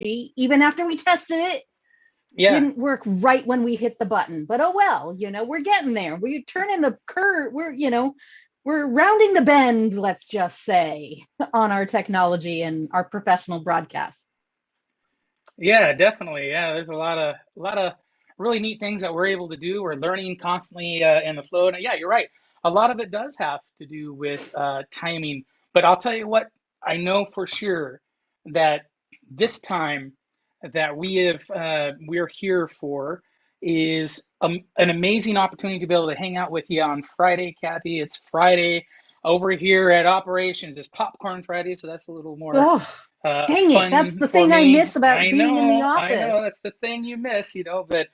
even after we tested it, Yeah. didn't work right when we hit the button. But oh well, we're getting there. We're turning the curve. We're rounding the bend, let's just say, on our technology and our professional broadcasts. Yeah, definitely. Yeah, there's a lot of really neat things that we're able to do. We're learning constantly in the flow. And yeah, you're right. A lot of it does have to do with timing. But I'll tell you what, I know for sure that this time that we're here for is an amazing opportunity to be able to hang out with you on Friday, Kathy. It's Friday over here at Operations. It's Popcorn Friday, so that's a little more Oh, dang it. That's fun the for thing I me. miss about being in the I office. know that's the thing you miss, but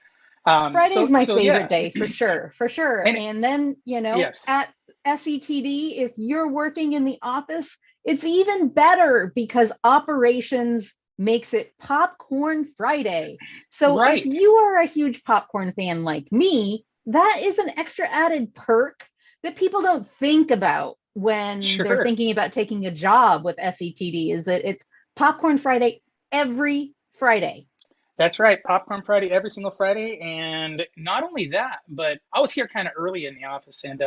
Friday's my so favorite yeah, day for sure, for sure. and And then, yes, at SETD, if you're working in the office, it's even better because operations makes it Popcorn Friday. So if right, you are a huge popcorn fan like me, that is an extra added perk that people don't think about when they're sure, thinking about taking a job with SETD, is that it's Popcorn Friday every Friday. that's right. Popcorn Friday every single Friday, and not only that, but I was here kind of early in the office, and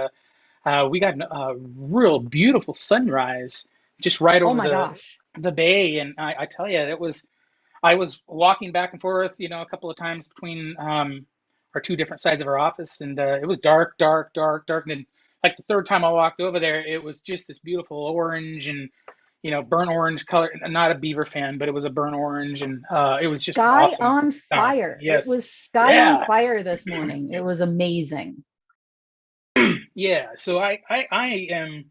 we got a real beautiful sunrise just right Oh over my gosh. the bay, and I tell you, it was. I was walking back and forth, a couple of times between our two different sides of our office, and it was dark, dark, dark, dark. And then, like the third time I walked over there, it was just this beautiful orange and burnt orange color. Not a Beaver fan, but it was a burnt orange, and it was just an Sky awesome on time. fire. It Yes, was sky on yeah, fire this morning. It was amazing. yeah. So I am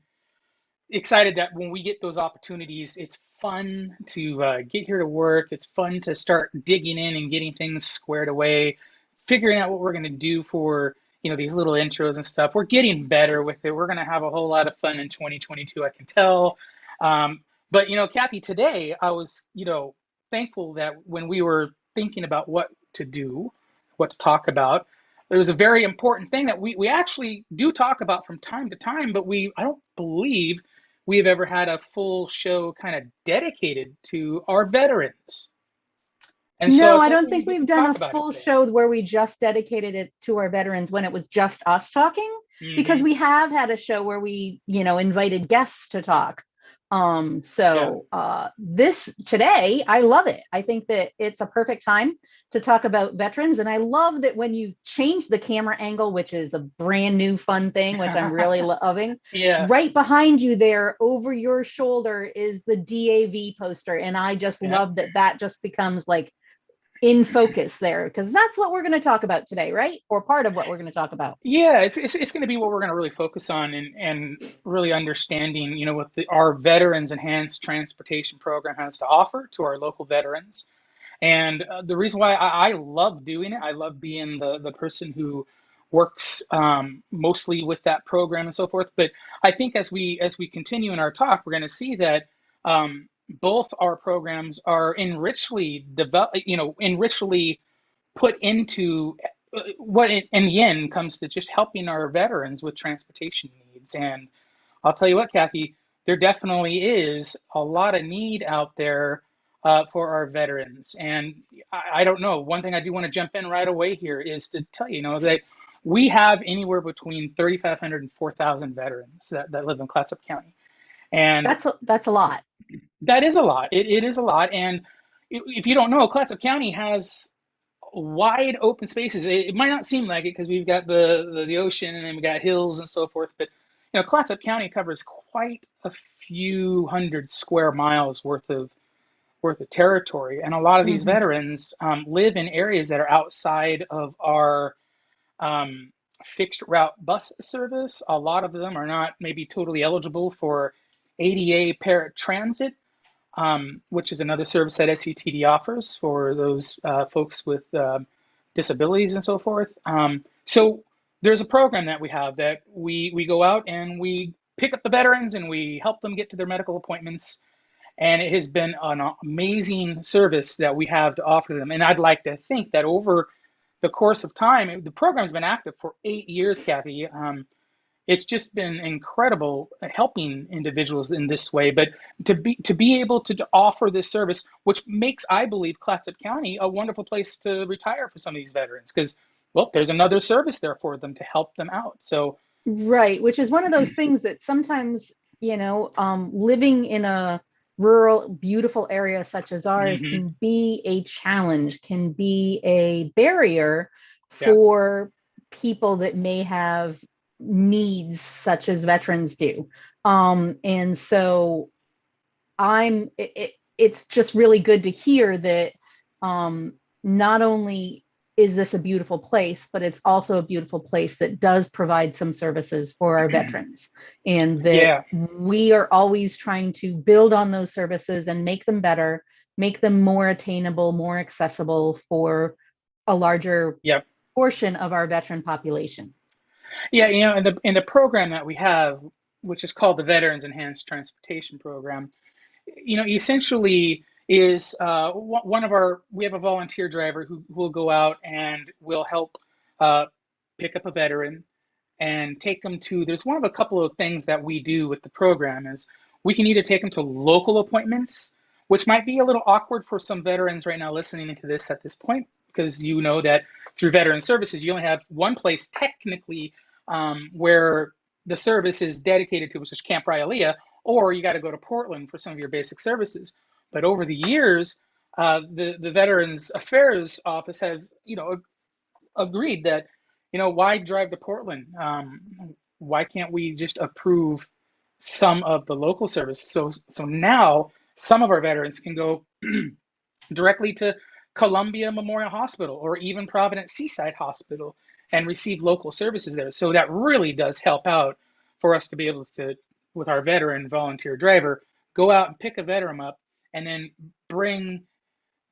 excited that when we get those opportunities, it's fun to get here to work. It's fun to start digging in and getting things squared away, figuring out what we're going to do for these little intros and stuff. We're getting better with it. We're going to have a whole lot of fun in 2022, I can tell. But Kathy, today I was thankful that when we were thinking about what to do, what to talk about, there was a very important thing that we actually do talk about from time to time, but I don't believe we have ever had a full show kind of dedicated to our veterans. And so I No, was I don't hoping we think get to we've done talk a about it full today. show where we just dedicated it to our veterans when it was just us talking, because Hmm. we have had a show where we, invited guests to talk. Yeah. This today, I love it. I think that it's a perfect time to talk about veterans. And I love that when you change the camera angle, which is a brand new fun thing, which I'm really loving, Yeah. right behind you there over your shoulder is the DAV poster. And I just Yeah. love that that just becomes like in focus there, because that's what we're going to talk about today, right? Or part of what we're going to talk about. Yeah, it's going to be what we're going to really focus on and really understanding, what our Veterans Enhanced Transportation Program has to offer to our local veterans. And the reason why I love doing it, I love being the person who works mostly with that program and so forth. But I think as we continue in our talk, we're going to see that both our programs are enrichly put into what in the end comes to just helping our veterans with transportation needs. And I'll tell you what, Kathy, there definitely is a lot of need out there for our veterans. And I don't know, one thing I do want to jump in right away here is to tell you, that we have anywhere between 3,500 and 4,000 veterans that live in Clatsop County. And That's a lot. that is a lot. It is a lot. And if you don't know, Clatsop County has wide open spaces. It might not seem like it because we've got the ocean and then we got hills and so forth, but Clatsop County covers quite a few hundred square miles worth of territory, and a lot of these Mm-hmm. veterans live in areas that are outside of our um, fixed route bus service. A lot of them are not maybe totally eligible for ADA paratransit, which is another service that SCTD offers for those folks with disabilities and so forth. So there's a program that we have that we go out and we pick up the veterans and we help them get to their medical appointments. And it has been an amazing service that we have to offer them. And I'd like to think that over the course of time, the program's been active for 8 years, Kathy. it's just been incredible helping individuals in this way. But to be able to offer this service, which makes, I believe, Clatsop County a wonderful place to retire for some of these veterans, because well, there's another service there for them to help them out. So Right, which is one of those things that sometimes, living in a rural, beautiful area such as ours mhm, can be a challenge, can be a barrier yeah, for people that may have needs such as veterans do. And so it's just really good to hear that um, not only is this a beautiful place, but it's also a beautiful place that does provide some services for our veterans, and that yeah, we are always trying to build on those services and make them better, make them more attainable, more accessible for a larger yeah, portion of our veteran population. yeah. In the program that we have, which is called the Veterans Enhanced Transportation Program, essentially is one of our, we have a volunteer driver who will go out and will help uh, pick up a veteran and take them to, there's one of a couple of things that we do with the program is we can either take them to local appointments, which might be a little awkward for some veterans right now listening to this at this point, because you know that through veteran services you only have one place technically where the service is dedicated to, which is Camp Raialea, or you got to go to Portland for some of your basic services. But over the years, the Veterans Affairs Office have, agreed that, why drive to Portland? Why can't we just approve some of the local service? So now some of our veterans can go directly to Columbia Memorial Hospital or even Providence Seaside Hospital and receive local services there. So that really does help out for us to be able to, with our veteran volunteer driver, go out and pick a veteran up and then bring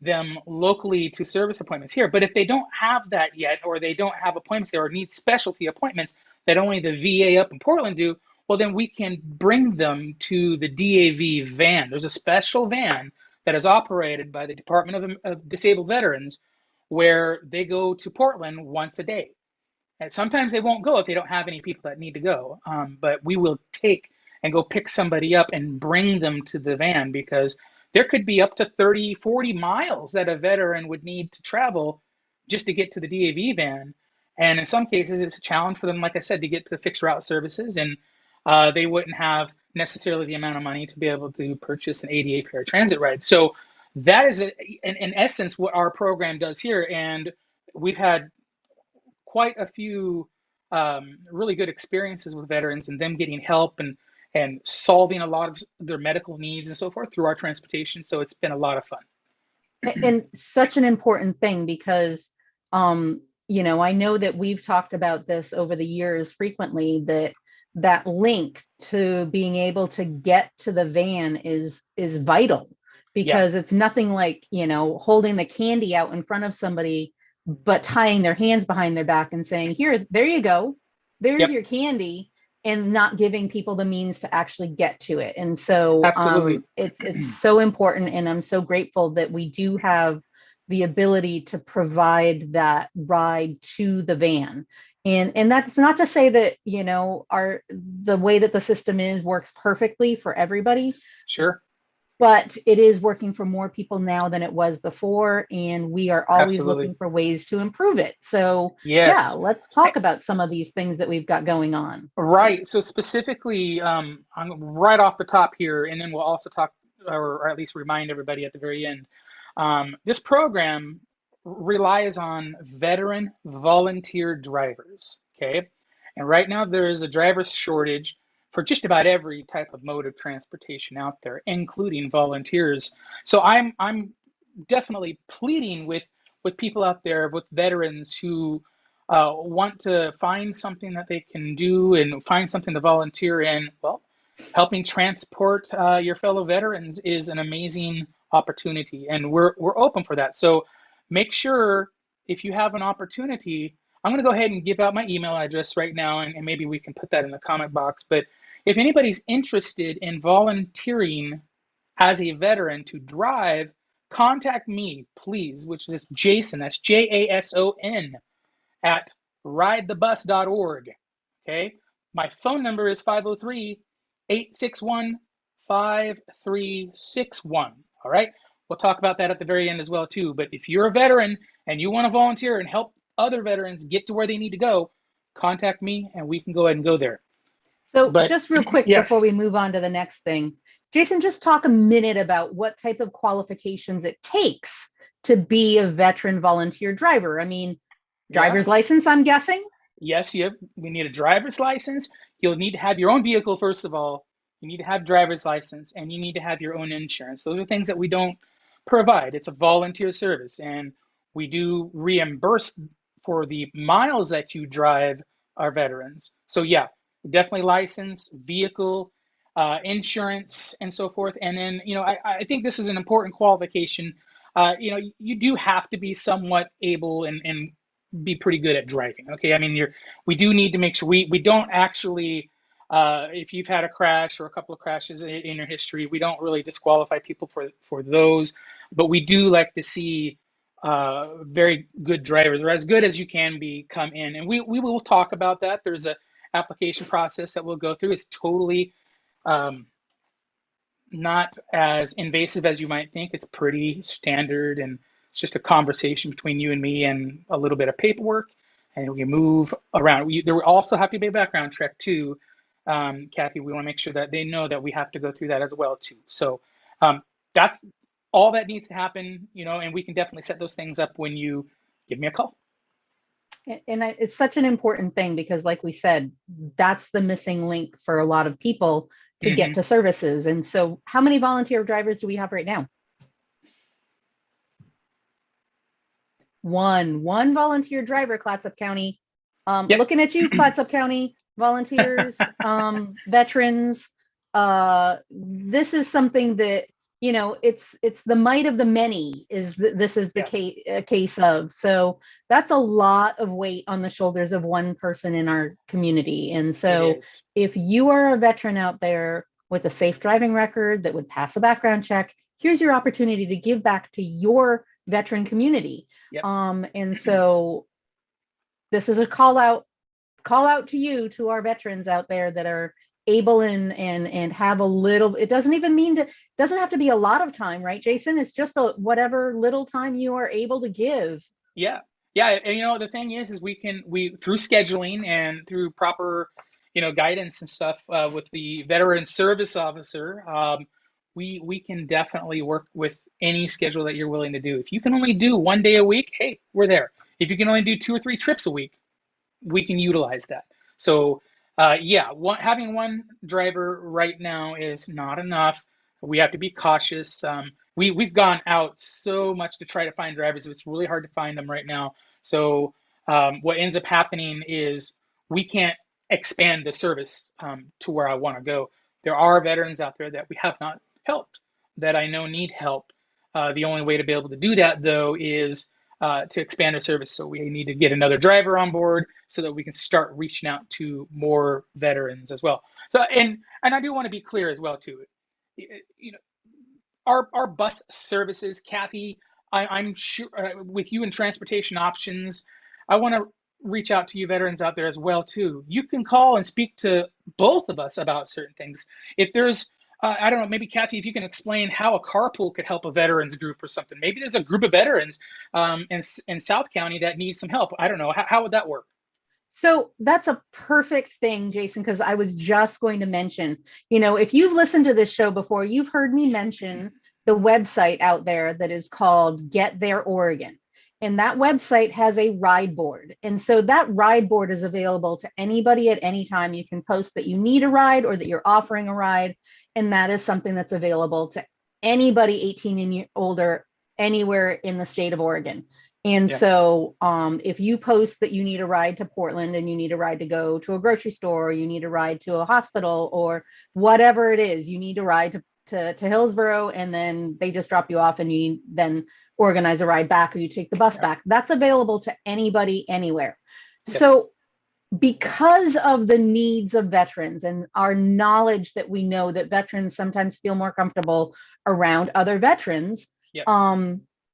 them locally to service appointments here. But if they don't have that yet, or they don't have appointments there, or need specialty appointments that only the VA up in Portland do, well, then we can bring them to the DAV van. There's a special van that is operated by the Department of Disabled Veterans where they go to Portland once a day. And sometimes they won't go if they don't have any people that need to go. But we will take and go pick somebody up and bring them to the van, because there could be up to 30, 40 miles that a veteran would need to travel just to get to the DAV van. And in some cases, it's a challenge for them, like I said, to get to the fixed route services. And they wouldn't have necessarily the amount of money to be able to purchase an ADA paratransit ride. So that is, in essence, what our program does here. And we've had quite a few really good experiences with veterans and them getting help and solving a lot of their medical needs and so forth through our transportation. So it's been a lot of fun. And such an important thing because I know that we've talked about this over the years frequently, that that link to being able to get to the van is vital, Yeah. because it's nothing like, holding the candy out in front of somebody but tying their hands behind their back and saying, here, there you go, there's Yep. your candy, and not giving people the means to actually get to it. And so Absolutely. it's so important, and I'm so grateful that we do have the ability to provide that ride to the van. And that's not to say that, our the way that the system is works perfectly for everybody, Sure. but it is working for more people now than it was before, and we are always Absolutely. looking for ways to improve it. So yeah, Yes. let's talk about some of these things that we've got going on. Right. So specifically, I'm right off the top here, and then we'll also talk, or at least remind everybody at the very end. This program relies on veteran volunteer drivers. Okay. And right now there is a driver shortage for just about every type of mode of transportation out there, including volunteers. So I'm definitely pleading with people out there, with veterans who want to find something that they can do and find something to volunteer in. Well, helping transport your fellow veterans is an amazing opportunity, and we're open for that. So make sure, if you have an opportunity, I'm going to go ahead and give out my email address right now, and maybe we can put that in the comment box. But if anybody's interested in volunteering as a veteran to drive, contact me, please, which is Jason, that's Jason, at ridethebus.org. Okay. My phone number is 503-861-5361. All right. We'll talk about that at the very end as well too. But if you're a veteran and you want to volunteer and help other veterans get to where they need to go, contact me and we can go ahead and go there. So But just real quick before we yes, move on to the next thing, Jason, just talk a minute about what type of qualifications it takes to be a veteran volunteer driver. I mean, yeah, driver's license, I'm guessing. yes, we need a driver's license. You'll need to have your own vehicle, first of all. You need to have driver's license and you need to have your own insurance. Those are things that we don't provide. It's a volunteer service and we do reimburse for the miles that you drive our veterans. So yeah, definitely license, vehicle, insurance, and so forth. And then, I think this is an important qualification. You do have to be somewhat able and be pretty good at driving. Okay, I mean, we do need to make sure we don't actually, if you've had a crash or a couple of crashes in your history, we don't really disqualify people for those, but we do like to see very good drivers, or as good as you can be, come in, and we will talk about that. There's a application process that we'll go through. It's totally um, not as invasive as you might think. It's pretty standard, and it's just a conversation between you and me and a little bit of paperwork, and we move around. There will also have to be a background check too, Kathy. We want to make sure that they know that we have to go through that as well too. So that's all that needs to happen, and we can definitely set those things up when you give me a call. And it's such an important thing because, like we said, that's the missing link for a lot of people to Hmm. get to services. And so, how many volunteer drivers do we have right now? One volunteer driver, Clatsop County. Yep. Looking at you, Clatsop County volunteers, veterans. This is something that it's the might of the many. This is the Yeah. case of. So that's a lot of weight on the shoulders of one person in our community. And It so is. if you are a veteran out there with a safe driving record that would pass a background check, here's your opportunity to give back to your veteran community. Yep. And so this is a call out to you, to our veterans out there that are able and have a little. It doesn't even mean to, doesn't have to be a lot of time, right, Jason? It's just whatever little time you are able to give. Yeah. Yeah. And the thing is we through scheduling and through proper, guidance and stuff with the veteran service officer, we can definitely work with any schedule that you're willing to do. If you can only do 1 day a week, hey, we're there. If you can only do 2 or 3 trips a week, we can utilize that. So, yeah, having one driver right now is not enough. We have to be cautious. We've gone out so much to try to find drivers. It's really hard to find them right now. So, what ends up happening is we can't expand the service to where I want to go. There are veterans out there that we have not helped that I know need help. The only way to be able to do that, though, is to expand our service. So we need to get another driver on board so that we can start reaching out to more veterans as well. So, and I do want to be clear as well too. You know, our bus services, Kathy, I'm sure with you and transportation options, I want to reach out to you veterans out there as well too. You can call and speak to both of us about certain things. If there's I don't know, maybe Kathy, if you can explain how a carpool could help a veterans group or something. Maybe there's a group of veterans in South County that needs some help. I don't know. How would that work? So that's a perfect thing, Jason, because I was just going to mention, if you've listened to this show before, you've heard me mention the website out there that is called Get There Oregon. And that website has a ride board. And so that ride board is available to anybody at any time. You can post that you need a ride or that you're offering a ride. And that is something that's available to anybody 18 and older anywhere in the state of Oregon. And Yeah. so if you post that you need a ride to Portland and you need a ride to go to a grocery store, or you need a ride to a hospital, or whatever it is, you need a ride to Hillsborough, and then they just drop you off and you then organize a ride back, or you take the bus back. That's available to anybody, anywhere. Yes. So because of the needs of veterans and our knowledge that we know that veterans sometimes feel more comfortable around other veterans, Yep.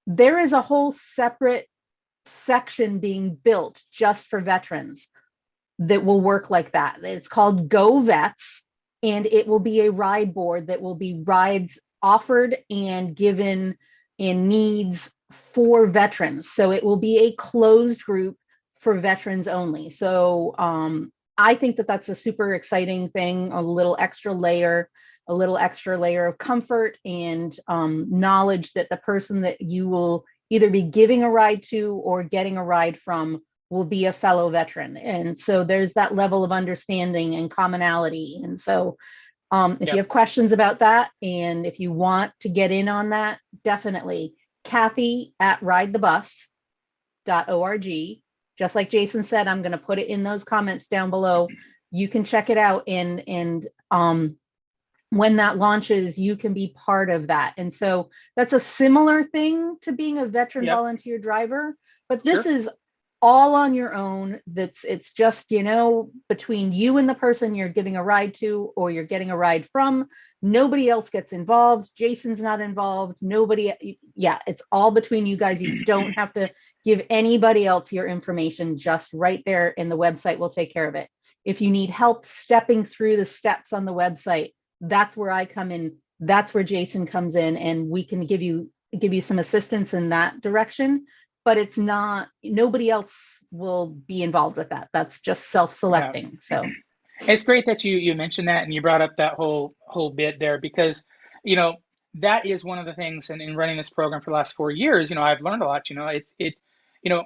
There is a whole separate section being built just for veterans. that will work like that. It's called Go Vets, and it will be a ride board that will be rides offered and given in needs for veterans. So it will be a closed group for veterans only. So I think that that's a super exciting thing, a little extra layer of comfort and knowledge that the person that you will either be giving a ride to or getting a ride from will be a fellow veteran. And so there's that level of understanding and commonality. And so if you Yep. have questions about that, and if you want to get in on that, definitely Kathy at ridethebus.org. Just like Jason said, I'm going to put it in those comments down below. You can check it out, and when that launches, you can be part of that. And so that's a similar thing to being a veteran Yep. volunteer driver, but this Sure. is all on your own. It's just, you know, between you and the person you're giving a ride to or you're getting a ride from. Nobody else gets involved. Jason's not involved. Nobody, yeah, it's all between you guys. You don't have to give anybody else your information, just right there, and the website will take care of it. If you need help stepping through the steps on the website, that's where I come in. That's where Jason comes in, and we can give you some assistance in that direction. But it's not, nobody else will be involved with that. That's just Yeah. self-selecting. So It's great that you mentioned that and you brought up that whole bit there because, you know, that is one of the things in running this program for the last 4 years, you know, I've learned a lot, you know, you know,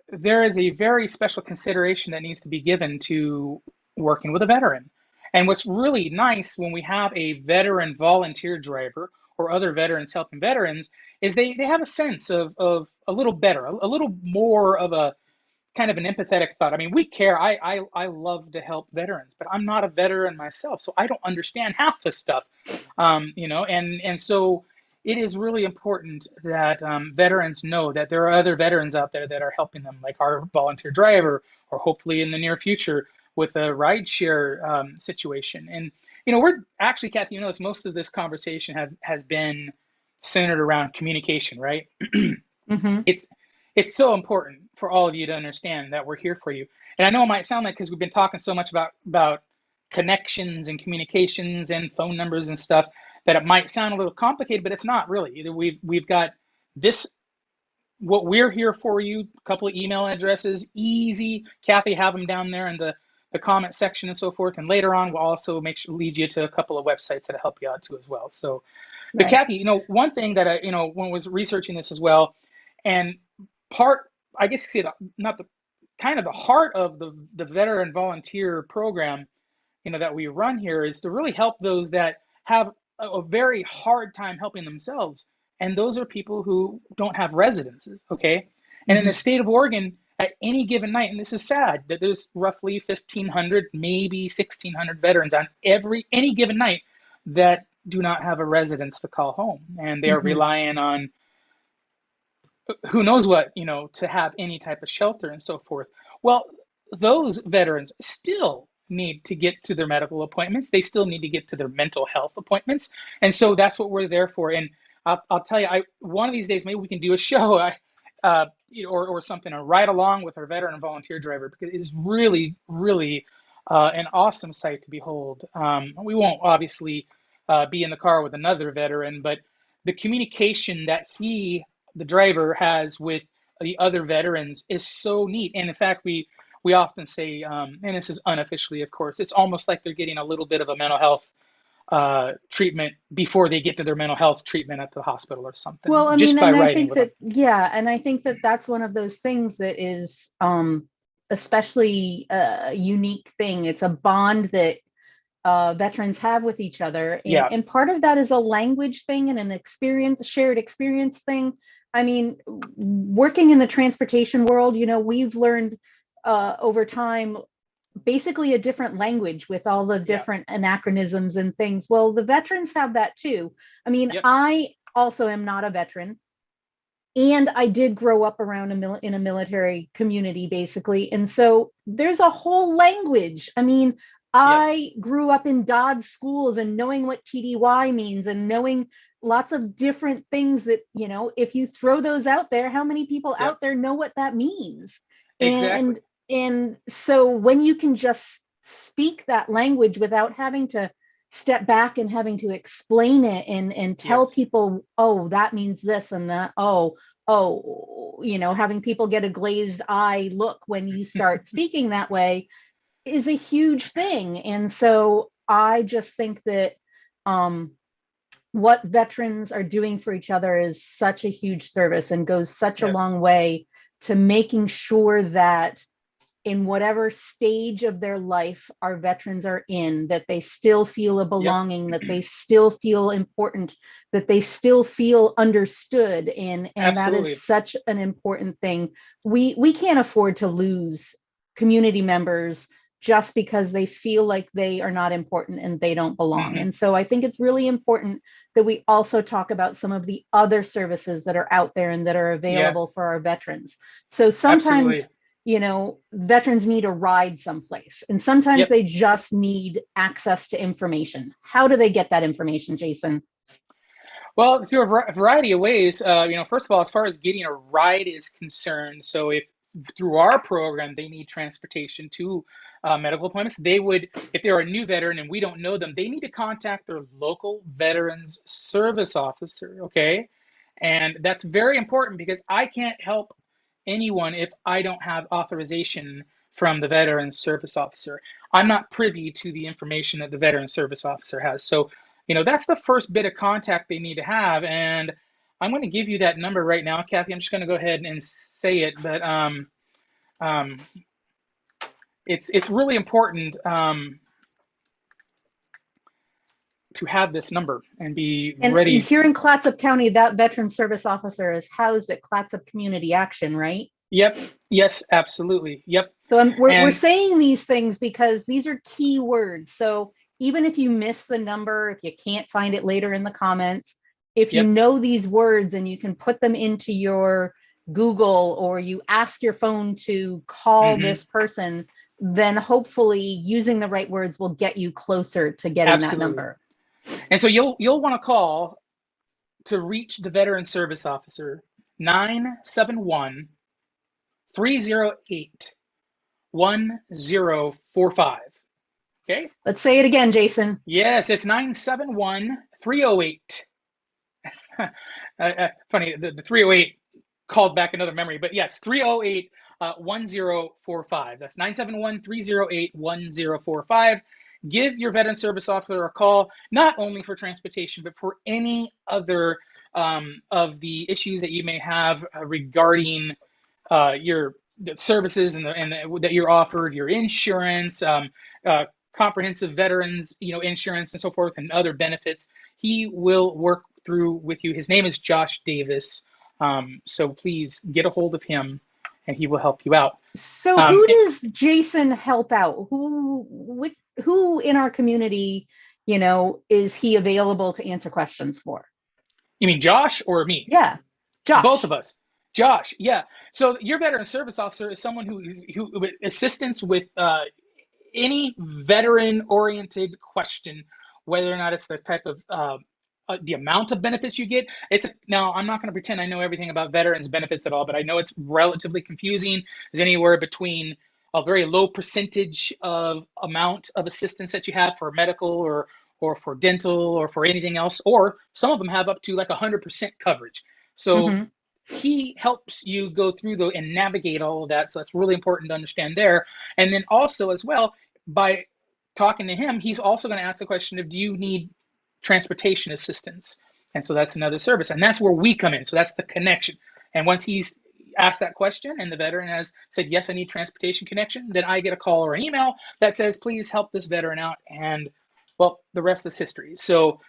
there is a very special consideration that needs to be given to working with a veteran. And what's really nice when we have a veteran volunteer driver or other veterans helping veterans is they have a sense of a little better, a little more of a kind of an empathetic thought. I mean, we care. I love to help veterans, but I'm not a veteran myself, so I don't understand half the stuff. You know, and so it is really important that veterans know that there are other veterans out there that are helping them, like our volunteer driver, or hopefully in the near future with a rideshare situation. And you know, we're actually, Kathy, you notice most of this conversation has been centered around communication, right? mhm. it's it's so important for all of you to understand that we're here for you. And I know it might sound like, because we've been talking so much about connections and communications and phone numbers and stuff, that it might sound a little complicated, but it's not really. We've got this, what we're here for you, a couple of email addresses, easy. Kathy, have them down there in the comment section and so forth. And later on, we'll also make sure lead you to a couple of websites that'll help you out too as well. So, but Right. Kathy, you know, one thing that I, you know, when I was researching this as well, and part, I guess you say not the kind of the heart of the veteran volunteer program, you know, that we run here is to really help those that have a very hard time helping themselves. And those are people who don't have residences, okay? And in the Mhm. state of Oregon, at any given night, and this is sad, that there's roughly 1,500, maybe 1,600 veterans on any given night that do not have a residence to call home. And they are Mhm. relying on who knows what, you know, to have any type of shelter and so forth. Well, those veterans still need to get to their medical appointments. They still need to get to their mental health appointments. And so that's what we're there for. And I'll tell you, one of these days, maybe we can do a show you know, or something, or ride along with our veteran and volunteer driver, because it is really, really an awesome sight to behold. We won't obviously be in the car with another veteran, but the communication that the driver, has with the other veterans is so neat. And in fact, we often say, and this is unofficially, of course, it's almost like they're getting a little bit of a mental health treatment before they get to their mental health treatment at the hospital or something, Well, I mean, just by and I riding think with them. that, yeah, and I think that that's one of those things that is especially a unique thing. It's a bond that veterans have with each other. Yeah, And part of that is a language thing and an experience, shared experience thing. I mean, working in the transportation world, you know, we've learned over time basically a different language with all the yeah, different anachronisms and things. Well, the veterans have that too. I mean, yep, I also am not a veteran, and I did grow up around in a military community, basically. And so there's a whole language. I mean, yes, I grew up in Dodge schools and knowing what TDY means and knowing lots of different things that, you know, if you throw those out there, how many people yep, out there know what that means? exactly. And so when you can just speak that language without having to step back and having to explain it and tell Yes. people, oh, that means this and that, oh, having people get a glazed eye look when you start speaking that way is a huge thing. And so I just think that um, what veterans are doing for each other is such a huge service and goes such a Yes. long way to making sure that in whatever stage of their life our veterans are in, that they still feel a Yep. belonging, that they still feel important, that they still feel understood. And that is Absolutely. such an important thing. We can't afford to lose community members just because they feel like they are not important and they don't belong. Hmm. And so I think it's really important that we also talk about some of the other services that are out there and that are Yeah, available for our veterans. So sometimes absolutely. veterans need a ride someplace, and sometimes Yep. they just need access to information. How do they get that information, Jason? Well, through a variety of ways. First of all, as far as getting a ride is concerned, so if through our program they need transportation to medical appointments, they would, if they're a new veteran and we don't know them, they need to contact their local veterans service officer. Okay, and that's very important because I can't help anyone if I don't have authorization from the veterans service officer. I'm not privy to the information that the veterans service officer has. So that's the first bit of contact they need to have. And I'm going to give you that number right now, Kathy. I'm just going to go ahead and say it, but um, it's really important to have this number and be And ready. here in Clatsop County, that veteran service officer is housed at Clatsop Community Action, right? Yep. Yes, absolutely. Yep. So we're And saying these things because these are key words. So even if you miss the number, if you can't find it later in the comments, if you yep. know these words and you can put them into your Google, or you ask your phone to call Hmm. this person, then hopefully using the right words will get you closer to getting that Absolutely. number. And so you'll want to call to reach the veteran service officer 971 308 1045. Okay. Let's say it again, Jason. Yes, it's 971 308. Funny, the 308 called back another memory, but yes, 308 1045. That's 971 308 1045. Give your veteran service officer a call, not only for transportation, but for any other of the issues that you may have regarding your the services that you're offered, your insurance, comprehensive veterans, insurance and so forth, and other benefits. He will work through with you. His name is Josh Davis. So please get a hold of him, and he will help you out. So Um, who does Jason help out? Who in our community, is he available to answer questions for? you mean Josh or me? Yeah, Both of Josh. us. Josh, yeah. So your veteran service officer is someone who assistance with any veteran-oriented question, whether or not it's the type of the amount of benefits you get. Now I'm not going to pretend I know everything about veterans benefits at all, but I know it's relatively confusing. There's anywhere between a very low percentage of amount of assistance that you have for medical or for dental or for anything else, or some of them have up to like 100% coverage. So Hmm. he helps you go through and navigate all of that. So that's really important to understand there. And then also as well, by talking to him, he's also going to ask the question of, do you need transportation assistance? And so that's another service. And that's where we come in. So that's the connection. And once he's asked that question and the veteran has said, yes, I need transportation connection, then I get a call or an email that says, please help this veteran out. And well, the rest is history. So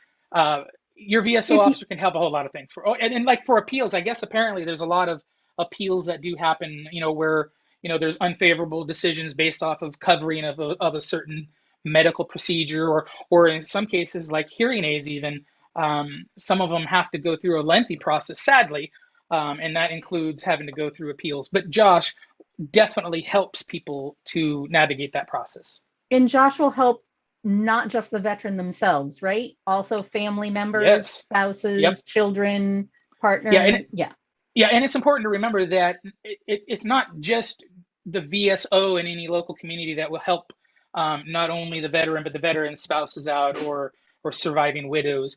your VSO If you, officer can help a whole lot of things. And like for appeals, I guess apparently there's a lot of appeals that do happen, where there's unfavorable decisions based off of covering of a certain medical procedure, or in some cases like hearing aids even, some of them have to go through a lengthy process, sadly, and that includes having to go through appeals. But Josh definitely helps people to navigate that process. and Josh will help not just the veteran themselves, right? Also family members, Yes. Yep. spouses, children, Yeah. And partner. Yeah. yeah, and it's important to remember that it's not just the VSO in any local community that will help not only the veteran but the veteran spouses out, or surviving widows.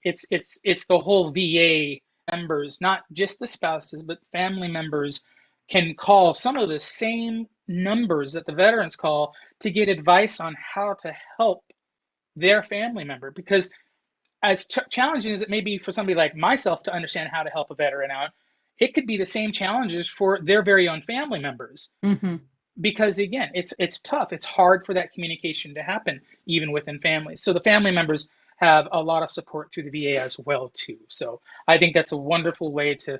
It's the whole VA members, not just the spouses, but family members can call some of the same numbers that the veterans call to get advice on how to help their family member. Because as challenging as it may be for somebody like myself to understand how to help a veteran out, it could be the same challenges for their very own family members. Hmm. Because again, it's tough. It's hard for that communication to happen even within families. So the family members have a lot of support through the VA as well too. So I think that's a wonderful way to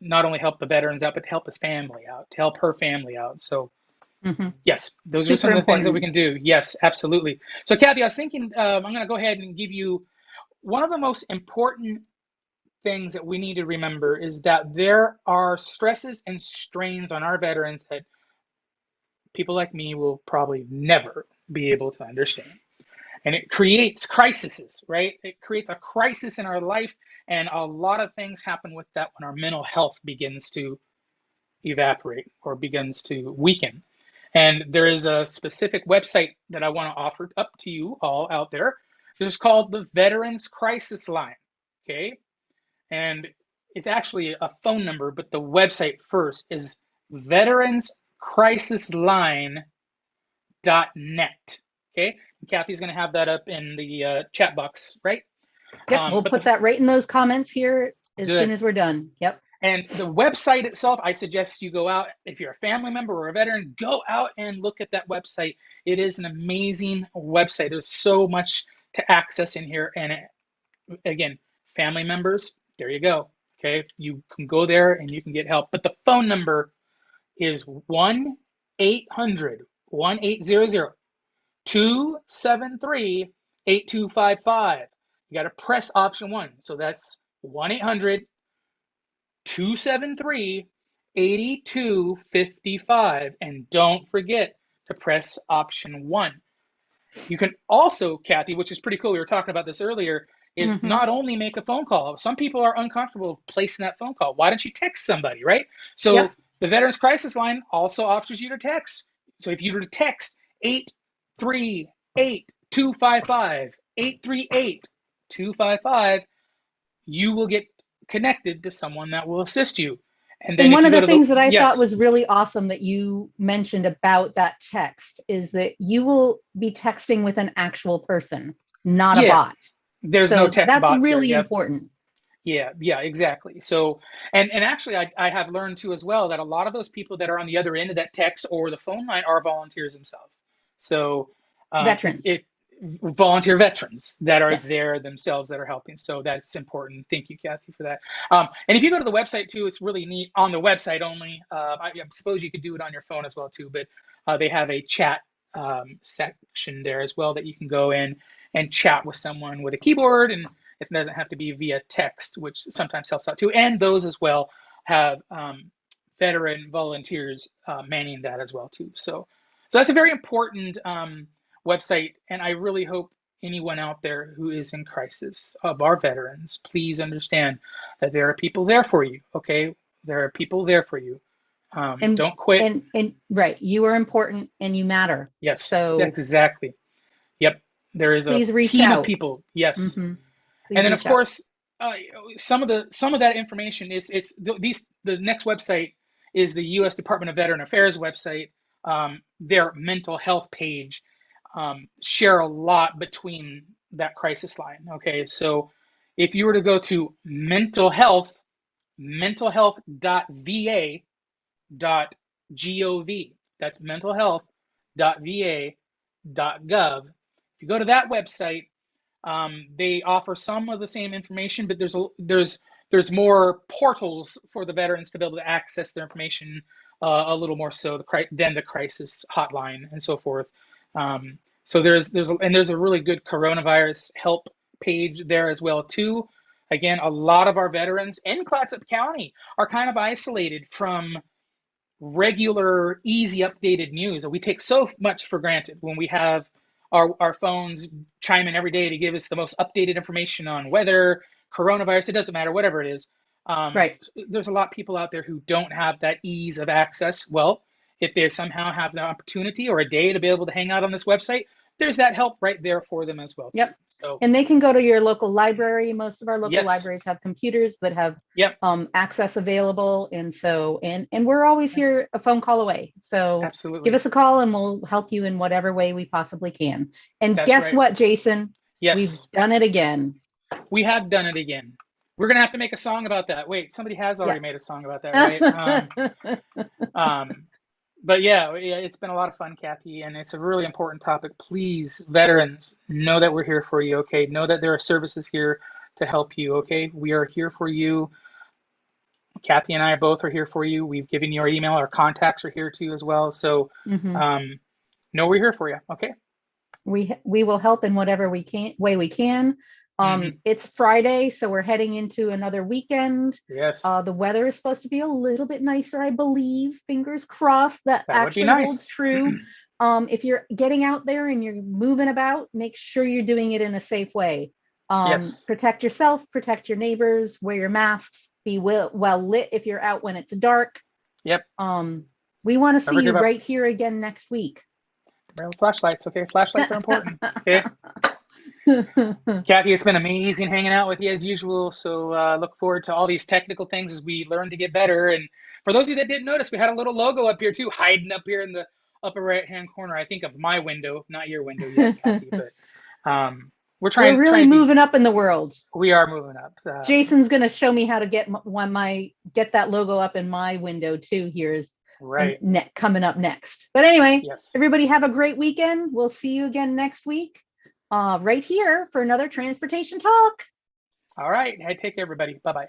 not only help the veterans out, but to help his family out, to help her family out. So Hmm. yes, those are Super some of the things that we important. can do. Yes, absolutely. So Kathy, I was thinking I'm going to go ahead and give you one of the most important things that we need to remember is that there are stresses and strains on our veterans that people like me will probably never be able to understand. And it creates crises, right? It creates a crisis in our life, and a lot of things happen with that when our mental health begins to evaporate or begins to weaken. And there is a specific website that I want to offer up to you all out there. It's called the Veterans Crisis Line. Okay. And it's actually a phone number, but the website first is veteranscrisisline.net. Okay. And Kathy's going to have that up in the chat box, right? Yep, we'll But put the that right in those comments here as soon good. as we're done. Yep. And the website itself, I suggest you go out. If you're a family member or a veteran, go out and look at that website. It is an amazing website. There's so much to access in here. And again, family members, there you go. Okay, you can go there and you can get help. But the phone number is 1 800 1800 273 8255. You got to press option one. So that's 1 800 273 8255. And don't forget to press option one. You can also, Kathy, which is pretty cool, we were talking about this earlier, is Hmm. not only make a phone call. Some people are uncomfortable placing that phone call. Why don't you text somebody, right? So Yep. the Veterans Crisis Line also offers you to text. So if you were to text 838 255, 838 255, you will get connected to someone that will assist you. And then And if one you of go the to the, things that I thought yes, was really awesome that you mentioned about that text is that you will be texting with an actual person, not a yeah, bot. there's no So text that's bots there. really Yep. important. Yeah, exactly. So, and actually, I have learned too as well that a lot of those people that are on the other end of that text or the phone line are volunteers themselves. So, Veterans. it volunteer veterans that are Yes. there themselves that are helping. So that's important. Thank you, Kathy, for that. And if you go to the website too, it's really neat on the website only. I suppose you could do it on your phone as well too, but they have a chat section there as well that you can go in and chat with someone with a keyboard, and it doesn't have to be via text, which sometimes helps out too. And those as well have veteran volunteers manning that as well too. So that's a very important website, and I really hope anyone out there who is in crisis of our veterans, please understand that there are people there for you. Okay, there are people there for you. And Don't quit. and right, you are important and you matter. Yes, So exactly. Yep, there is a please reach team of out. people. Yes. Hmm. And Please then of reach out. course, uh, some of that information is the next website is the U.S. Department of Veteran Affairs website. Their mental health page share a lot between that crisis line. Okay, so if you were to go to mentalhealth.va.gov, that's mentalhealth.va.gov. If you go to that website, they offer some of the same information, but there's more portals for the veterans to be able to access their information a little more so than the crisis hotline and so forth. So there's a really good coronavirus help page there as well too. Again, a lot of our veterans in Clatsop County are kind of isolated from regular, easy, updated news that we take so much for granted when we have our phones chime in every day to give us the most updated information on weather, coronavirus, it doesn't matter, whatever it is. Right. There's a lot of people out there who don't have that ease of access. Well, if they somehow have the opportunity or a day to be able to hang out on this website, there's that help right there for them as well too. Yep. So And they can go to your local library. Most of our local yes, libraries have computers that have yep, access available. And so, and we're always here a phone call away. So give absolutely. us a call and we'll help you in whatever way we possibly can. And That's guess right. what, Jason? We've Yes, done it again. we have done it again. We're gonna have to make a song about that. Wait, somebody has already made a song about that, right? Yeah. Um, but yeah, it's been a lot of fun, Kathy, and it's a really important topic. Please, veterans, know that we're here for you, okay? Know that there are services here to help you, okay? We are here for you. Kathy and I both are here for you. We've given you our email. Our contacts are here too as well. So Mhm. know we're here for you, okay? We will help in whatever way we can. Hmm. It's Friday, so we're heading into another weekend. Yes, The weather is supposed to be a little bit nicer, I believe. Fingers crossed that that would be actually holds nice. true. If you're getting out there and you're moving about, make sure you're doing it in a safe way. Yes. Protect yourself, protect your neighbors, wear your masks, be well lit if you're out when it's dark. Yep. We want to see Never you give up. right here again next week. Flashlights, okay? Flashlights are important, okay? Kathy, it's been amazing hanging out with you as usual. So look forward to all these technical things as we learn to get better. And for those of you that didn't notice, we had a little logo up here too, hiding up here in the upper right-hand corner, I think, of my window, not your window yet, Kathy, but we're We're trying really to be, moving up in the world. we are moving up. Jason's going to show me how to get that logo up in my window too. Here's Right. coming up next. But anyway, Yes. everybody have a great weekend. We'll see you again next week, right here for another transportation talk. All right. Hey, take care, everybody. Bye-bye.